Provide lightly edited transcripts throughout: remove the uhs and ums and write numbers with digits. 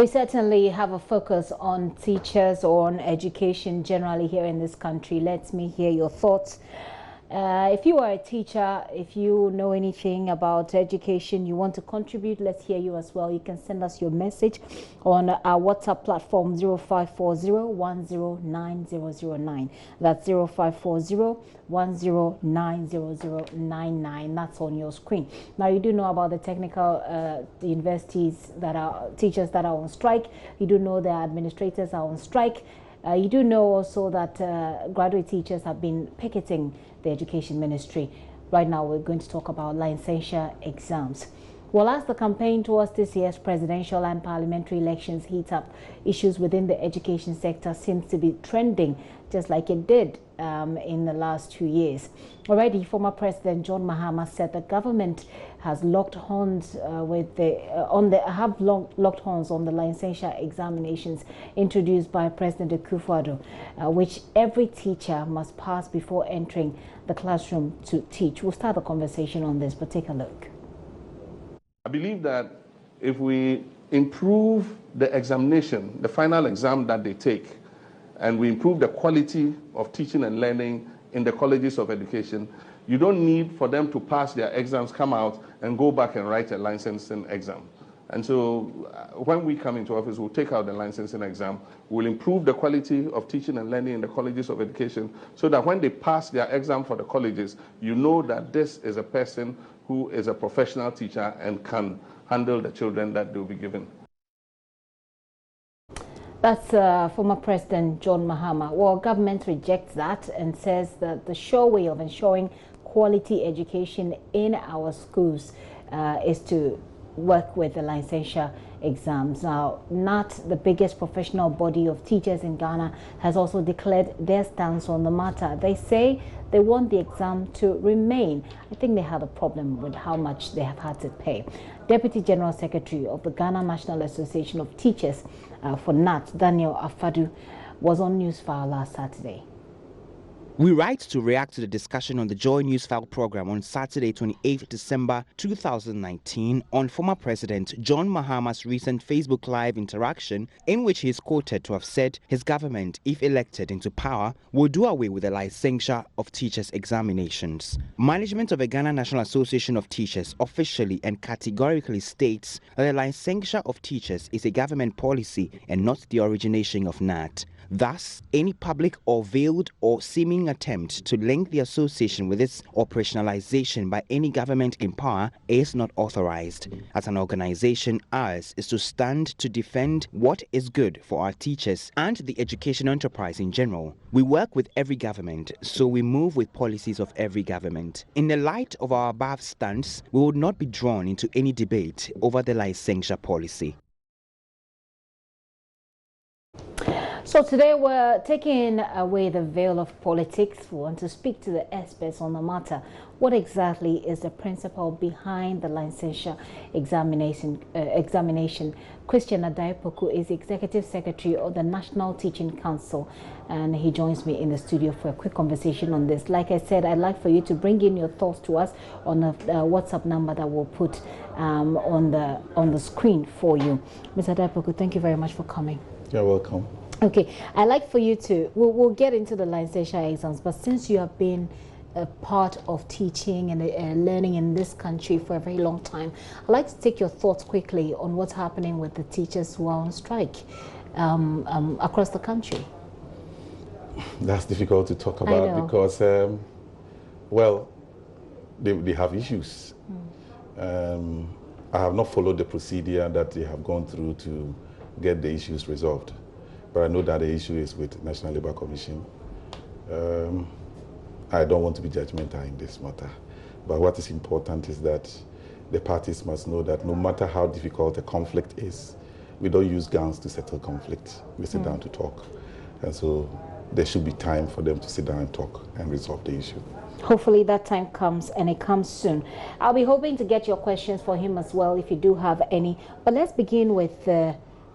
We certainly have a focus on teachers or on education generally here in this country. Let me hear your thoughts. If you are a teacher, if you know anything about education, you want to contribute, let's hear you as well. You can send us your message on our WhatsApp platform 0540-109-0009. That's 0540-109-0099. That's on your screen. Now, you do know about the technical universities that are teachers that are on strike. You do know the administrators are on strike. You do know also that graduate teachers have been picketing the education ministry. Right now, we're going to talk about licensure exams. Well, as the campaign towards this year's presidential and parliamentary elections heat up, issues within the education sector seems to be trending just like it did in the last 2 years. Already, former President John Mahama said the government has locked horns locked horns on the licensure examinations introduced by President Akufo-Addo, which every teacher must pass before entering the classroom to teach. We'll start the conversation on this, but take a look. I believe that if we improve the examination, the final exam that they take, and we improve the quality of teaching and learning in the colleges of education, you don't need for them to pass their exams, come out, and go back and write a licensing exam. And so when we come into office, we'll take out the licensing exam. We'll improve the quality of teaching and learning in the colleges of education so that when they pass their exam for the colleges, you know that this is a person who is a professional teacher and can handle the children that they'll be given. That's former President John Mahama. Well, government rejects that and says that the sure way of ensuring quality education in our schools is to work with the licensure exams. Now, not the biggest professional body of teachers in Ghana has also declared their stance on the matter. They say they want the exam to remain. I think they had a problem with how much they have had to pay. Deputy General Secretary of the Ghana National Association of Teachers for NAT, Daniel Afadu, was on Newsfile last Saturday. We write to react to the discussion on the Joy News File program on Saturday, 28 December 2019 on former President John Mahama's recent Facebook Live interaction in which he is quoted to have said his government, if elected into power, will do away with the licensure of teachers' examinations. Management of the Ghana National Association of Teachers officially and categorically states that the licensure of teachers is a government policy and not the origination of NAT. Thus, any public or veiled or seeming attempt to link the association with its operationalization by any government in power is not authorized. As an organization, ours is to stand to defend what is good for our teachers and the education enterprise in general. We work with every government, so we move with policies of every government. In the light of our above stance, we would not be drawn into any debate over the licensure policy. So today we're taking away the veil of politics. We want to speak to the experts on the matter. What exactly is the principle behind the licensure examination? Christian Adae Poku is the Executive Secretary of the National Teaching Council, and he joins me in the studio for a quick conversation on this. Like I said, I'd like for you to bring in your thoughts to us on the WhatsApp number that we'll put on the screen for you. Mr. Adae Poku, thank you very much for coming. You're welcome. Okay, I'd like for you to, we'll get into the licensure exams, but since you have been a part of teaching and learning in this country for a very long time, I'd like to take your thoughts quickly on what's happening with the teachers who are on strike across the country. That's difficult to talk about because, well, they have issues. I have not followed the procedure that they have gone through to get the issues resolved. But I know that the issue is with National Labour Commission. I don't want to be judgmental in this matter. But what is important is that the parties must know that no matter how difficult a conflict is, we don't use guns to settle conflict. We sit down to talk. And so there should be time for them to sit down and talk and resolve the issue. Hopefully that time comes, and it comes soon. I'll be hoping to get your questions for him as well if you do have any. But let's begin with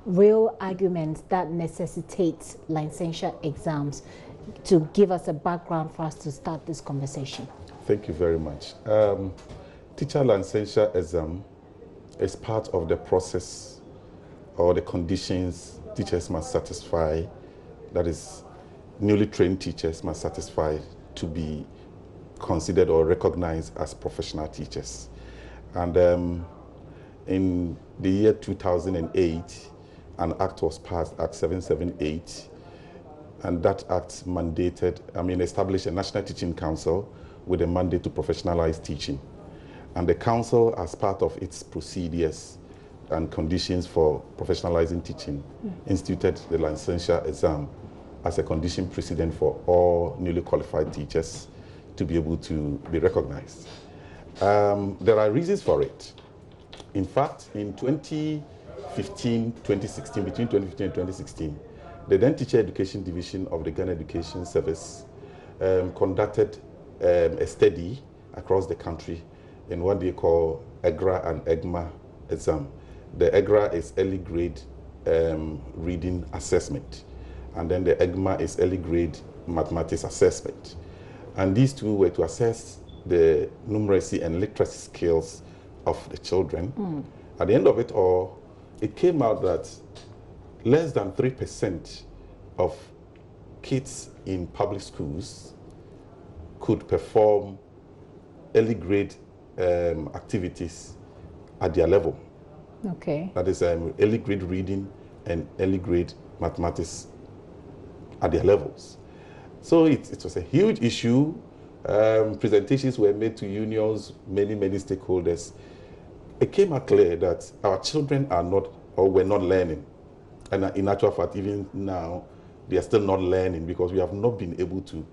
real arguments that necessitate licensure exams to give us a background for us to start this conversation. Thank you very much. Teacher licensure exam is part of the process or the conditions teachers must satisfy, that is, newly trained teachers must satisfy to be considered or recognized as professional teachers. And in the year 2008, an act was passed, Act 778, and that act mandated, established a National Teaching Council with a mandate to professionalize teaching. And the council, as part of its procedures and conditions for professionalizing teaching, instituted the licensure exam as a condition precedent for all newly qualified teachers to be able to be recognized. There are reasons for it. In fact, in 2015, 2016, between 2015 and 2016, the then Teacher Education Division of the Ghana Education Service conducted a study across the country in what they call EGRA and EGMA exam. The EGRA is early grade reading assessment, and then the EGMA is early grade mathematics assessment. And these two were to assess the numeracy and literacy skills of the children. At the end of it all, it came out that less than 3% of kids in public schools could perform early grade activities at their level. Okay. That is early grade reading and early grade mathematics at their levels. So it was a huge issue. Presentations were made to unions, many stakeholders. It came out clear that our children are not, or were not learning. And in actual fact, even now, they are still not learning because we have not been able to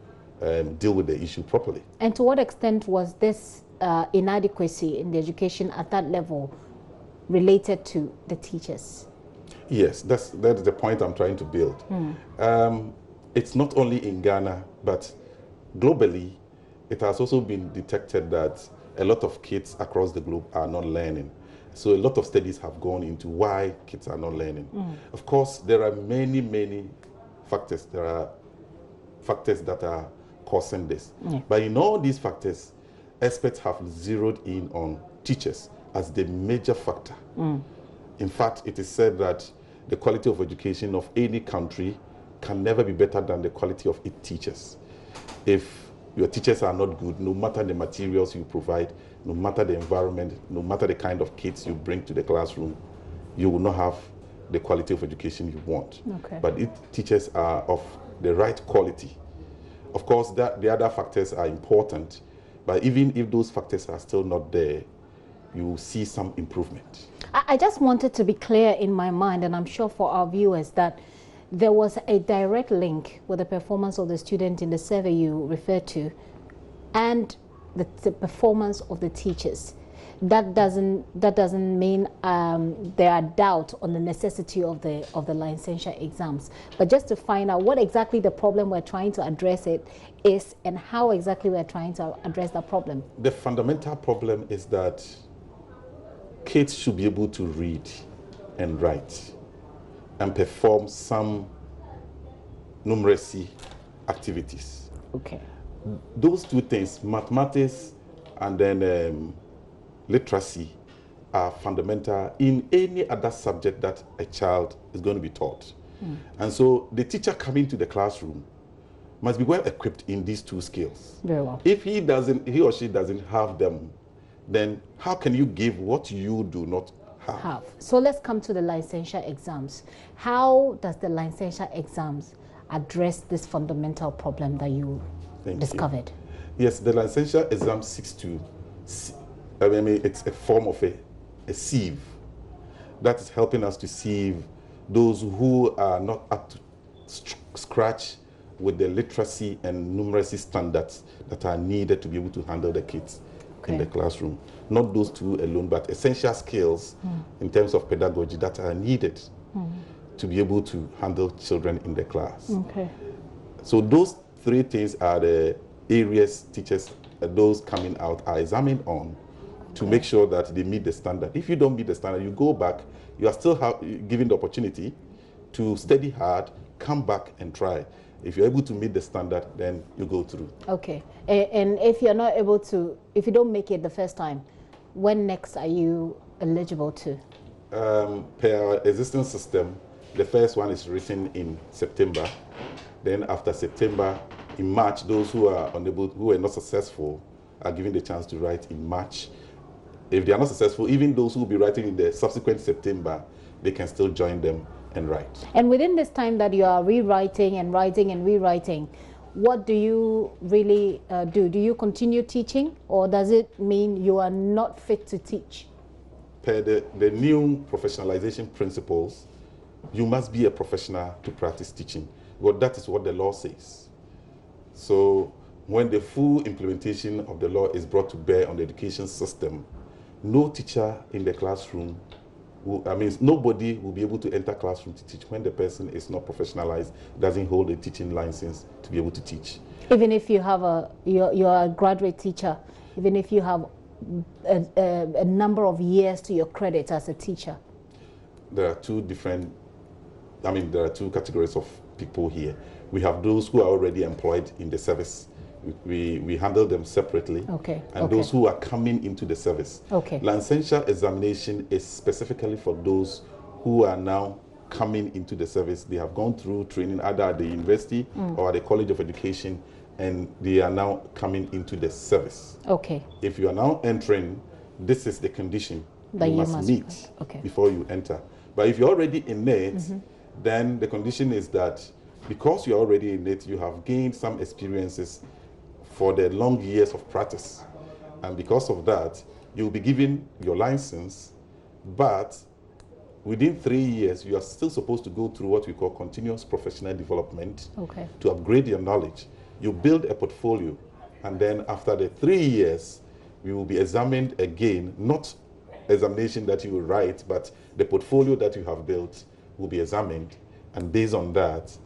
deal with the issue properly. And to what extent was this inadequacy in the education at that level related to the teachers? Yes, that's the point I'm trying to build. It's not only in Ghana, but globally, it has also been detected that a lot of kids across the globe are not learning. So a lot of studies have gone into why kids are not learning. Of course, there are many factors. There are factors that are causing this. But in all these factors, experts have zeroed in on teachers as the major factor. In fact, it is said that the quality of education of any country can never be better than the quality of its teachers. If your teachers are not good, no matter the materials you provide, no matter the environment, no matter the kind of kids you bring to the classroom, you will not have the quality of education you want. Okay. But if teachers are of the right quality, of course, the other factors are important, but even if those factors are still not there, you will see some improvement. I just wanted to be clear in my mind, and I'm sure for our viewers, that there was a direct link with the performance of the student in the survey you referred to and the performance of the teachers. That doesn't mean there are doubt on the necessity of the licensure exams. But just to find out what exactly the problem we're trying to address it is and how exactly we're trying to address that problem. The fundamental problem is that kids should be able to read and write and perform some numeracy activities. Okay. Those two things, mathematics and then literacy, are fundamental in any other subject that a child is going to be taught. And so the teacher coming to the classroom must be well equipped in these two skills. Very well. If he or she doesn't have them, then how can you give what you do not have? So let's come to the licensure exams. How does the licensure exams address this fundamental problem that you discovered? Yes, the licensure exam seeks to, it's a form of a sieve that is helping us to sieve those who are not up to scratch with the literacy and numeracy standards that are needed to be able to handle the kids in the classroom. Not those two alone, but essential skills in terms of pedagogy that are needed to be able to handle children in the class. Okay. So those three things are the areas teachers, those coming out, are examined on to make sure that they meet the standard. If you don't meet the standard, you go back, you are still given the opportunity to study hard, come back and try. If you're able to meet the standard, then you go through. Okay. And if you're not able to, if you don't make it the first time, when next are you eligible to? per our existing system, the first one is written in September. Then after September, in March, those who are unable, who are not successful, are given the chance to write in March. If they are not successful, even those who will be writing in the subsequent September, they can still join them and write. And within this time that you are rewriting and writing and rewriting, what do you really do? Do you continue teaching, or does it mean you are not fit to teach? Per the new professionalization principles, you must be a professional to practice teaching. Well, that is what the law says. So when the full implementation of the law is brought to bear on the education system, no teacher in the classroom, nobody will be able to enter classroom to teach when the person is not professionalized, doesn't hold a teaching license to be able to teach. Even if you have you're a graduate teacher, even if you have a number of years to your credit as a teacher? There are two categories of people here. We have those who are already employed in the service. We handle them separately. Okay. And those who are coming into the service. Okay. Licensure examination is specifically for those who are now coming into the service. They have gone through training either at the university or at the College of Education, and they are now coming into the service. Okay. If you are now entering, this is the condition that you must meet before you enter. But if you're already in it, then the condition is that because you're already in it, you have gained some experiences for the long years of practice. And because of that, you'll be given your license, but within 3 years, you are still supposed to go through what we call continuous professional development to upgrade your knowledge. You build a portfolio, and then after the 3 years, you will be examined again, not examination that you will write, but the portfolio that you have built will be examined, and based on that,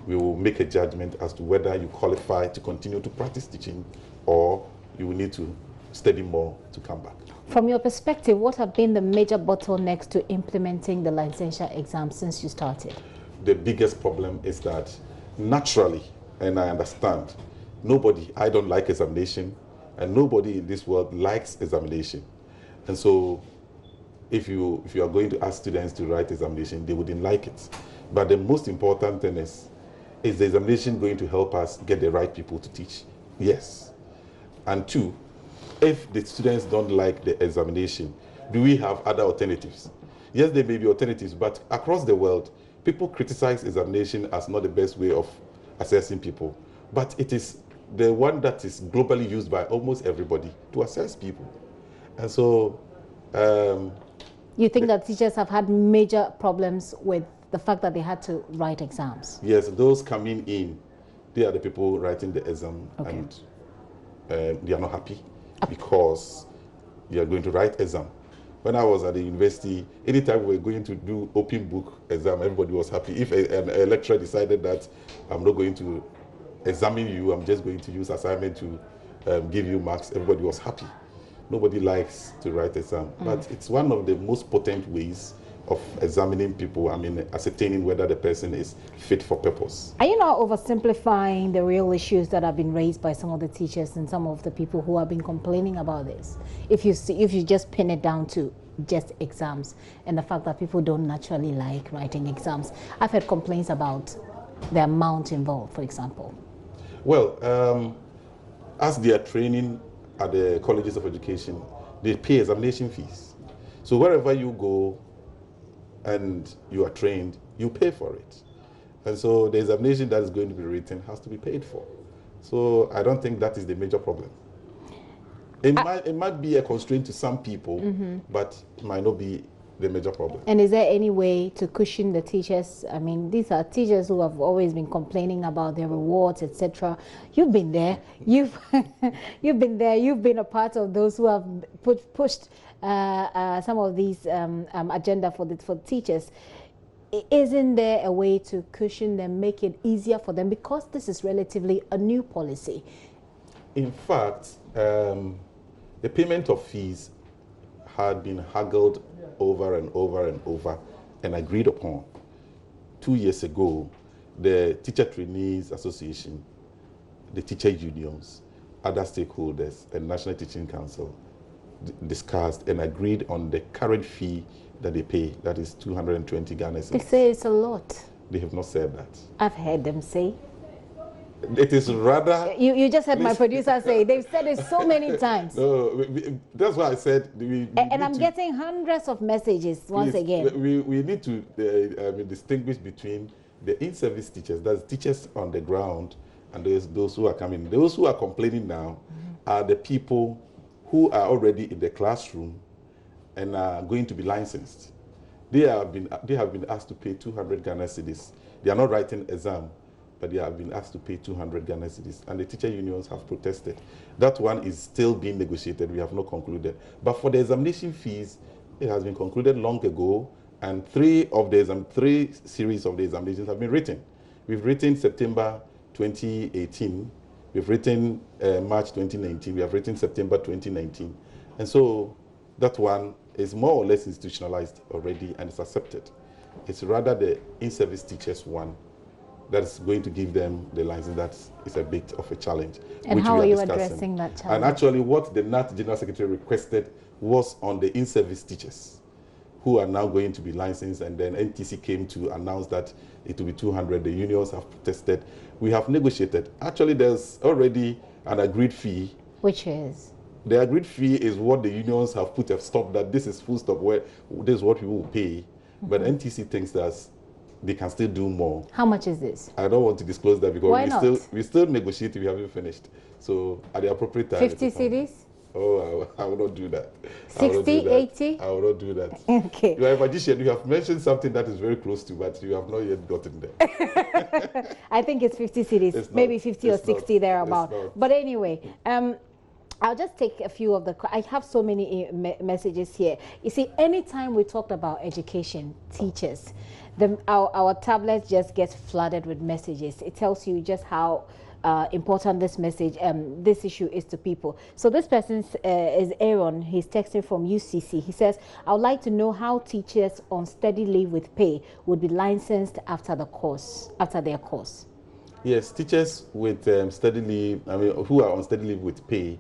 we will make a judgment as to whether you qualify to continue to practice teaching or you will need to study more to come back. From your perspective, what have been the major bottlenecks to implementing the licensure exam since you started? The biggest problem is that naturally, and I understand, I don't like examination, and nobody in this world likes examination. And so if you are going to ask students to write examination, they wouldn't like it. But the most important thing is the examination going to help us get the right people to teach? Yes. And two, if the students don't like the examination, do we have other alternatives? Yes, there may be alternatives, but across the world, people criticize examination as not the best way of assessing people. But it is the one that is globally used by almost everybody to assess people. And so... you think that teachers have had major problems with the fact that they had to write exams? Yes, those coming in, they are the people writing the exam, and they are not happy because you are going to write exam. When I was at the university, anytime we were going to do open book exam, everybody was happy. If a lecturer decided that I'm not going to examine you, I'm just going to use assignment to give you marks, everybody was happy. Nobody likes to write exam, but it's one of the most potent ways of examining people, ascertaining whether the person is fit for purpose. Are you not oversimplifying the real issues that have been raised by some of the teachers and some of the people who have been complaining about this? If you just pin it down to just exams and the fact that people don't naturally like writing exams. I've heard complaints about the amount involved, for example. Well, as they are training at the colleges of education, they pay examination fees. So wherever you go and you are trained, you pay for it. And so the examination that is going to be written has to be paid for. So I don't think that is the major problem. It might be a constraint to some people, but it might not be the major problem. And is there any way to cushion the teachers? I mean, these are teachers who have always been complaining about their rewards, etc. You've been there. You've been there. You've been a part of those who have pushed some of these agenda for the teachers. Isn't there a way to cushion them, make it easier for them, because this is relatively a new policy? In fact, the payment of fees had been haggled over and over and over and agreed upon. 2 years ago, the Teacher Trainees Association, the teacher unions, other stakeholders, and National Teaching Council discussed and agreed on the current fee that they pay. That is 220 Ghana cedis. They say it's a lot. They have not said that. I've heard them say. It is rather... You just heard my producer say. They've said it so many times. No, that's why I said... and I'm getting hundreds of messages once again. We need to distinguish between the in-service teachers, that's teachers on the ground, and those who are coming. Those who are complaining now are the people who are already in the classroom and are going to be licensed. They have been asked to pay 200 Ghana cedis. They are not writing exam, but they have been asked to pay 200 Ghana cedis, and the teacher unions have protested. That one is still being negotiated. We have not concluded. But for the examination fees, it has been concluded long ago, and three series of the examinations have been written. We've written September 2018. We've written March 2019. We have written September 2019. And so that one is more or less institutionalized already and is accepted. It's rather the in-service teachers one that is going to give them the license. That is a bit of a challenge. And how are you addressing that challenge? And actually what the NAT General Secretary requested was on the in-service teachers who are now going to be licensed, and then NTC came to announce that it will be 200. The unions have protested. We have negotiated. Actually, there's already an agreed fee. Which is? The agreed fee is what the unions have put a stop, that this is full stop, where this is what we will pay. But NTC thinks that they can still do more. How much is this? I don't want to disclose that because Why we still negotiate. We haven't finished. So at the appropriate time. 50 cedis? Oh, I will not do that. 60, 80? I will not do that. Okay. You are a magician. You have mentioned something that is very close to, but you have not yet gotten there. I think it's 50 cedis, maybe 50 or 60 thereabout. But anyway, I'll just take a few of the... I have so many messages here. You see, anytime we talked about education, teachers, our tablets just get flooded with messages. It tells you just how important this message, this issue is to people. So this person is Aaron. He's texting from UCC. He says, I would like to know how teachers on study leave with pay would be licensed after their course. Yes, teachers with study leave, who are on study leave with pay,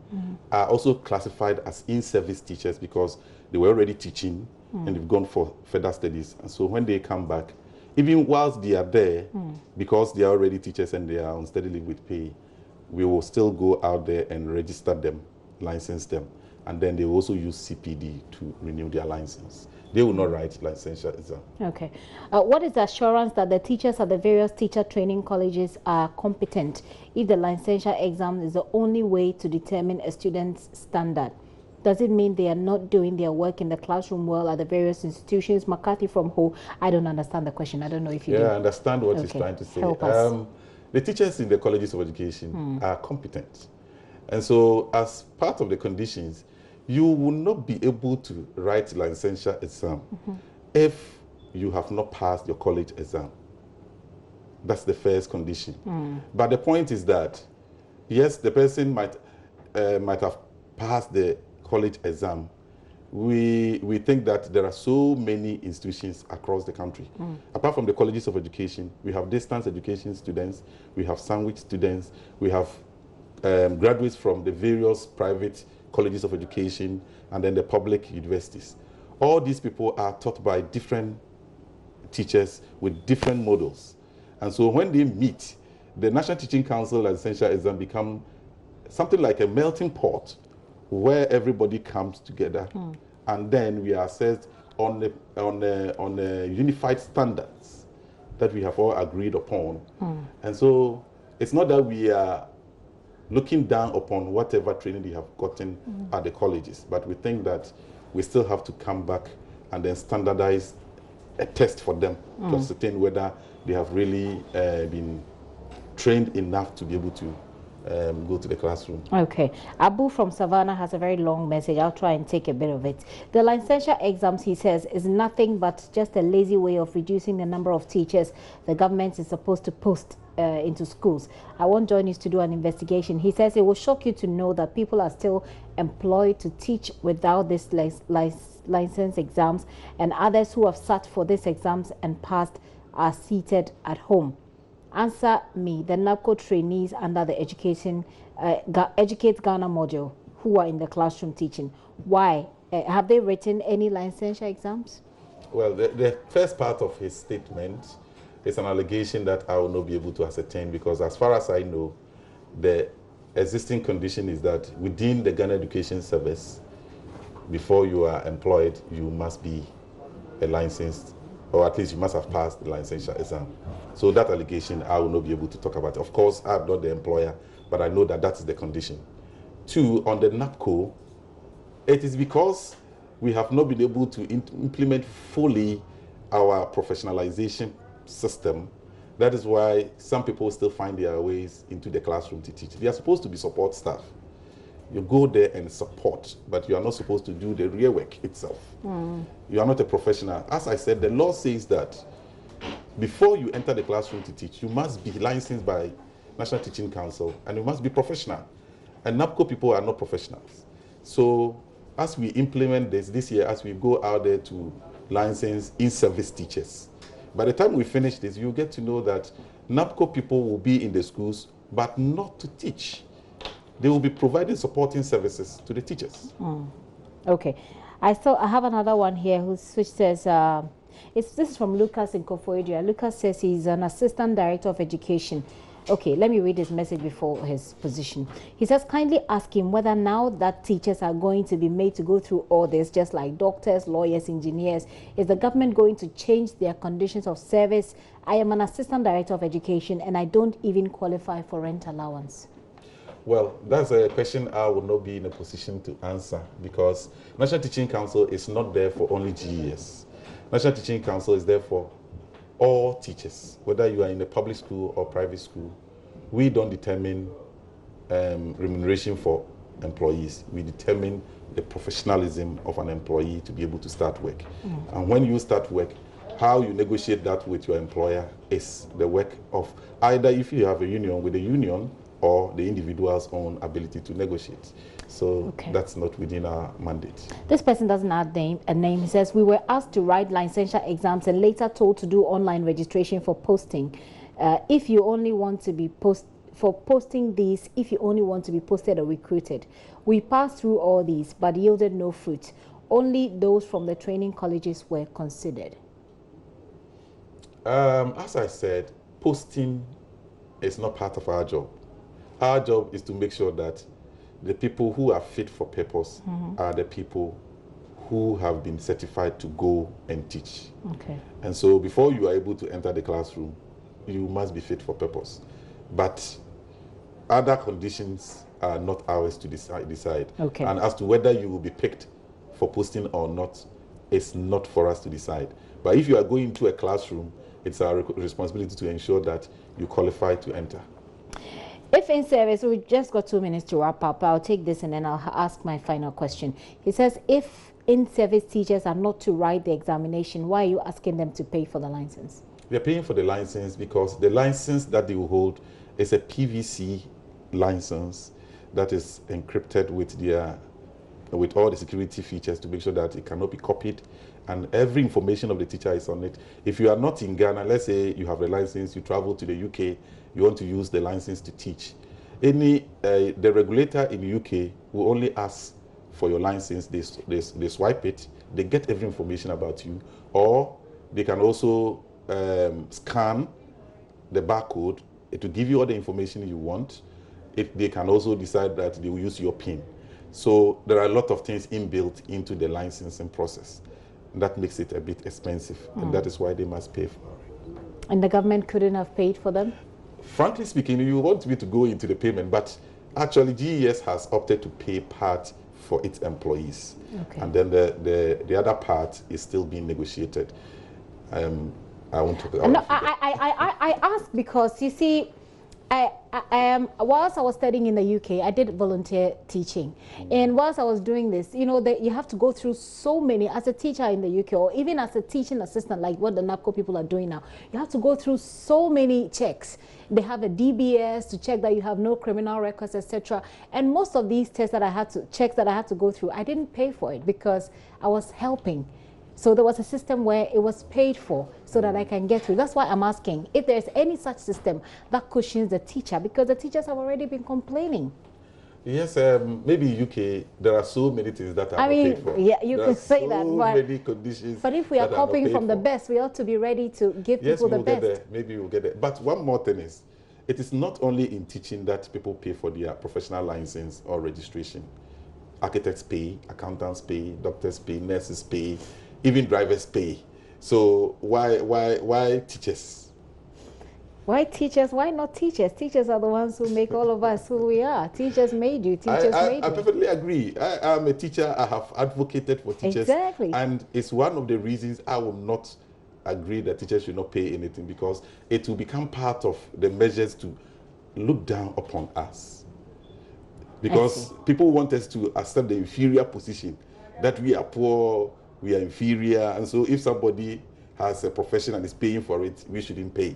are also classified as in-service teachers because they were already teaching and they've gone for further studies. And so when they come back, even whilst they are there, because they are already teachers and they are on study leave with pay, we will still go out there and register them, license them, and then they will also use CPD to renew their license. They will not write licensure exam. Okay. What is the assurance that the teachers at the various teacher training colleges are competent if the licensure exam is the only way to determine a student's standard? Does it mean they are not doing their work in the classroom well at the various institutions? McCarthy from Ho, I don't understand the question. I don't know if you do. I understand what he's trying to say. Help us. The teachers in the colleges of education are competent. And so as part of the conditions, you will not be able to write licensure exam if you have not passed your college exam. That's the first condition. But the point is that, yes, the person might have passed the college exam. We think that there are so many institutions across the country. Apart from the colleges of education, we have distance education students, we have sandwich students, we have graduates from the various private colleges of education, and then the public universities. All these people are taught by different teachers with different models. And so when they meet, the National Teaching Council licensure exam become something like a melting pot where everybody comes together, and then we are assessed on unified standards that we have all agreed upon. And so it's not that we are looking down upon whatever training they have gotten at the colleges, but we think that we still have to come back and then standardize a test for them to ascertain whether they have really been trained enough to be able to go to the classroom. Okay. Abu from Savannah has a very long message. I'll try and take a bit of it. The licensure exams, he says, is nothing but just a lazy way of reducing the number of teachers the government is supposed to post into schools. I want JoyNews to do an investigation. He says it will shock you to know that people are still employed to teach without this license exams, and others who have sat for these exams and passed are seated at home. Answer me, the NABCO trainees under the Educate Ghana module who are in the classroom teaching, why? Have they written any licensure exams? Well, the first part of his statement is an allegation that I will not be able to ascertain, because as far as I know, the existing condition is that within the Ghana Education Service, before you are employed, you must be a licensed, or at least you must have passed the licensure exam. So that allegation, I will not be able to talk about. Of course, I'm not the employer, but I know that that is the condition. Two, on the NAPCO, it is because we have not been able to implement fully our professionalization system. That is why some people still find their ways into the classroom to teach. They are supposed to be support staff. You go there and support, but you are not supposed to do the real work itself. You are not a professional. As I said, the law says that before you enter the classroom to teach, you must be licensed by National Teaching Council, and you must be professional. And NAPCO people are not professionals. So as we implement this year, as we go out there to license in-service teachers, by the time we finish this, you get to know that NAPCO people will be in the schools, but not to teach. They will be providing supporting services to the teachers. Okay. I have another one here which says, this is from Lucas in Koforidua. Lucas says he's an assistant director of education. Okay, let me read his message before his position. He says, kindly ask him whether now that teachers are going to be made to go through all this, just like doctors, lawyers, engineers, is the government going to change their conditions of service? I am an assistant director of education and I don't even qualify for rent allowance. Well, that's a question I will not be in a position to answer, because National Teaching Council is not there for only GES. National Teaching Council is there for all teachers, whether you are in a public school or private school. We don't determine remuneration for employees. We determine the professionalism of an employee to be able to start work. And when you start work, how you negotiate that with your employer is the work of either, if you have a union, with the union, or the individual's own ability to negotiate. So that's not within our mandate. This person doesn't add a name. He says, we were asked to write licensure exams and later told to do online registration for posting. If you only want to be if you only want to be posted or recruited. We passed through all these, but yielded no fruit. Only those from the training colleges were considered. As I said, posting is not part of our job. Our job is to make sure that the people who are fit for purpose are the people who have been certified to go and teach. And so before you are able to enter the classroom, you must be fit for purpose. But other conditions are not ours to decide. And as to whether you will be picked for posting or not, it's not for us to decide. But if you are going to a classroom, it's our responsibility to ensure that you qualify to enter. If in service, we just got 2 minutes to wrap up. I'll take this and then I'll ask my final question. He says, if in-service teachers are not to write the examination, why are you asking them to pay for the license? They're paying for the license because the license that they will hold is a PVC license that is encrypted with all the security features to make sure that it cannot be copied, and every information of the teacher is on it. If you are not in Ghana, let's say you have a license, you travel to the UK, you want to use the license to teach. The regulator in the UK will only ask for your license. They swipe it, they get every information about you, or they can also scan the barcode. It will give you all the information you want. They can also decide that they will use your PIN. So there are a lot of things inbuilt into the licensing process. That makes it a bit expensive, and that is why they must pay for it. And the government couldn't have paid for them? Frankly speaking, you want me to go into the payment, but actually GES has opted to pay part for its employees. And then the other part is still being negotiated. I won't talk about it. I ask because, you see, whilst I was studying in the UK, I did volunteer teaching. And whilst I was doing this, you know, you have to go through so many, as a teacher in the UK, or even as a teaching assistant, like what the NAPCO people are doing now, you have to go through so many checks. They have a DBS to check that you have no criminal records, etc. And most of these checks that I had to go through, I didn't pay for it because I was helping. So there was a system where it was paid for so that I can get through. That's why I'm asking if there's any such system that cushions the teacher, because the teachers have already been complaining. Yes, maybe UK, there are so many things that are not paid for. Yeah, you can say that, but many conditions. But if we are copying from the best, we ought to be ready to give people the best. Yes, we'll get there. Maybe we'll get there. But one more thing is, it is not only in teaching that people pay for their professional license or registration. Architects pay, accountants pay, doctors pay, nurses pay, even drivers pay. So why teachers? Why teachers? Why not teachers? Teachers are the ones who make all of us who we are. Teachers made you. Teachers made me. I perfectly agree. I am a teacher. I have advocated for teachers. Exactly. And it's one of the reasons I will not agree that teachers should not pay anything, because it will become part of the measures to look down upon us. Because people want us to accept the inferior position, that we are poor, we are inferior, and so if somebody has a profession and is paying for it, we shouldn't pay.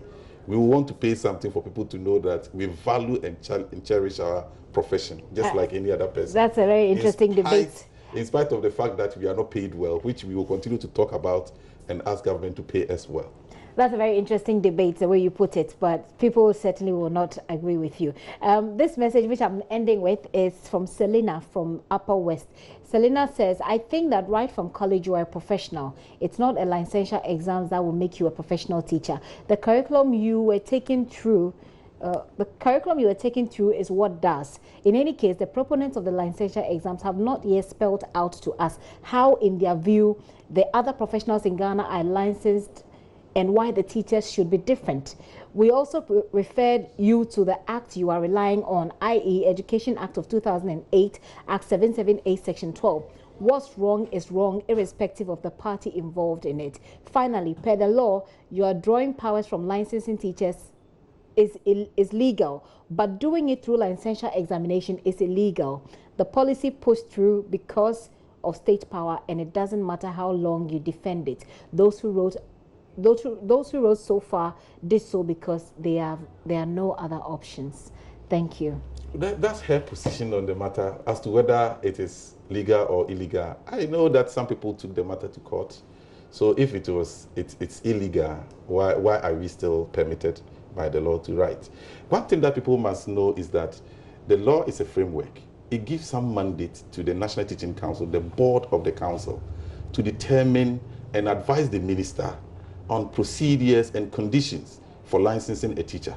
We want to pay something for people to know that we value and cherish our profession, just like any other person. That's a very interesting debate. In spite of the fact that we are not paid well, which we will continue to talk about and ask government to pay us well. That's a very interesting debate, the way you put it, but people certainly will not agree with you. This message, which I'm ending with, is from Selena from Upper West. Selena says, I think that right from college you are a professional. It's not a licensure exams that will make you a professional teacher. The curriculum you were taken through is what does. In any case, the proponents of the licensure exams have not yet spelled out to us how, in their view, the other professionals in Ghana are licensed and why the teachers should be different. We also referred you to the act you are relying on, i.e. Education Act of 2008, Act 778, Section 12. What's wrong is wrong, irrespective of the party involved in it. Finally, per the law, you are drawing powers from licensing teachers is legal, but doing it through licensure examination is illegal. The policy pushed through because of state power, and it doesn't matter how long you defend it. Those who wrote so far did so because there are no other options. Thank you. That's her position on the matter as to whether it is legal or illegal. I know that some people took the matter to court. So if it's illegal, why are we still permitted by the law to write? One thing that people must know is that the law is a framework. It gives some mandate to the National Teaching Council, the board of the council, to determine and advise the minister on procedures and conditions for licensing a teacher.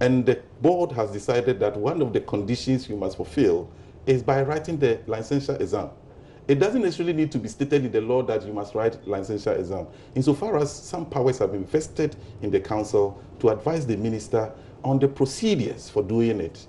And the board has decided that one of the conditions you must fulfill is by writing the licensure exam. It doesn't necessarily need to be stated in the law that you must write licensure exam. Insofar as some powers have been vested in the council to advise the minister on the procedures for doing it.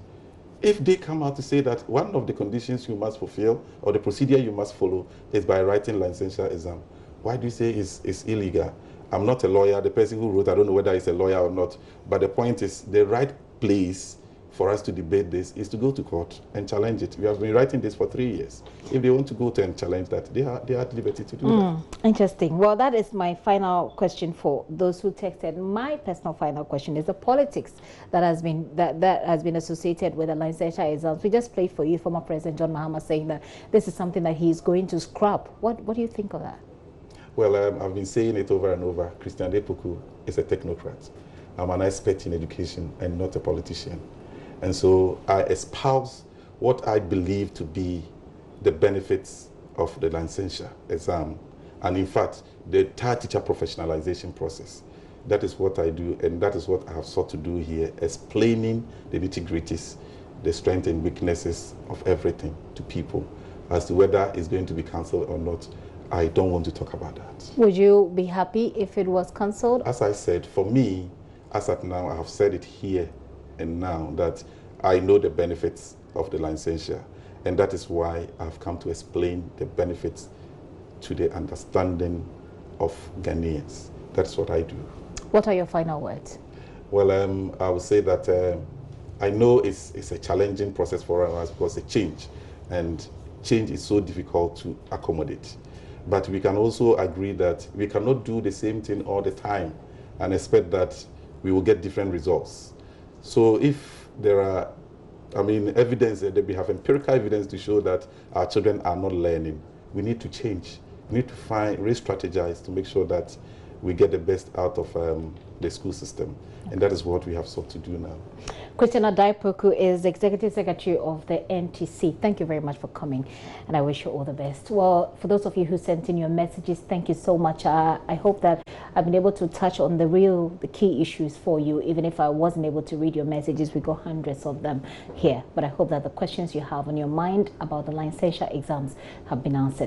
If they come out to say that one of the conditions you must fulfill or the procedure you must follow is by writing licensure exam, why do you say it's illegal? I'm not a lawyer. The person who wrote, I don't know whether he's a lawyer or not. But the point is, the right place for us to debate this is to go to court and challenge it. We have been writing this for 3 years. If they want to go to and challenge that, they are at liberty to do that. Interesting. Well, that is my final question for those who texted. My personal final question is the politics that has been associated with the licensure exams. We just played for you former President John Mahama saying that this is something that he's going to scrap. What do you think of that? Well, I've been saying it over and over. Adae Poku is a technocrat. I'm an expert in education and not a politician. And so I espouse what I believe to be the benefits of the licensure exam. And in fact, the entire teacher professionalization process. That is what I do, and that is what I have sought to do here, explaining the nitty-gritties, the strengths and weaknesses of everything to people. As to whether it's going to be cancelled or not, I don't want to talk about that. Would you be happy if it was cancelled? As I said, for me, as at now, I have said it here and now that I know the benefits of the licensure, and that is why I've come to explain the benefits to the understanding of Ghanaians. That's what I do. What are your final words? Well, I would say that I know it's a challenging process for us because it's a change, and change is so difficult to accommodate. But we can also agree that we cannot do the same thing all the time and expect that we will get different results. So if there are, evidence that we have empirical evidence to show that our children are not learning, we need to change. We need to re-strategize to make sure that we get the best out of the school system. And that is what we have sought to do now. Christian Adae Poku is Executive Secretary of the NTC. Thank you very much for coming, and I wish you all the best. Well, for those of you who sent in your messages, thank you so much. I hope that I've been able to touch on the key issues for you. Even if I wasn't able to read your messages, we got hundreds of them here. But I hope that the questions you have on your mind about the licensure exams have been answered.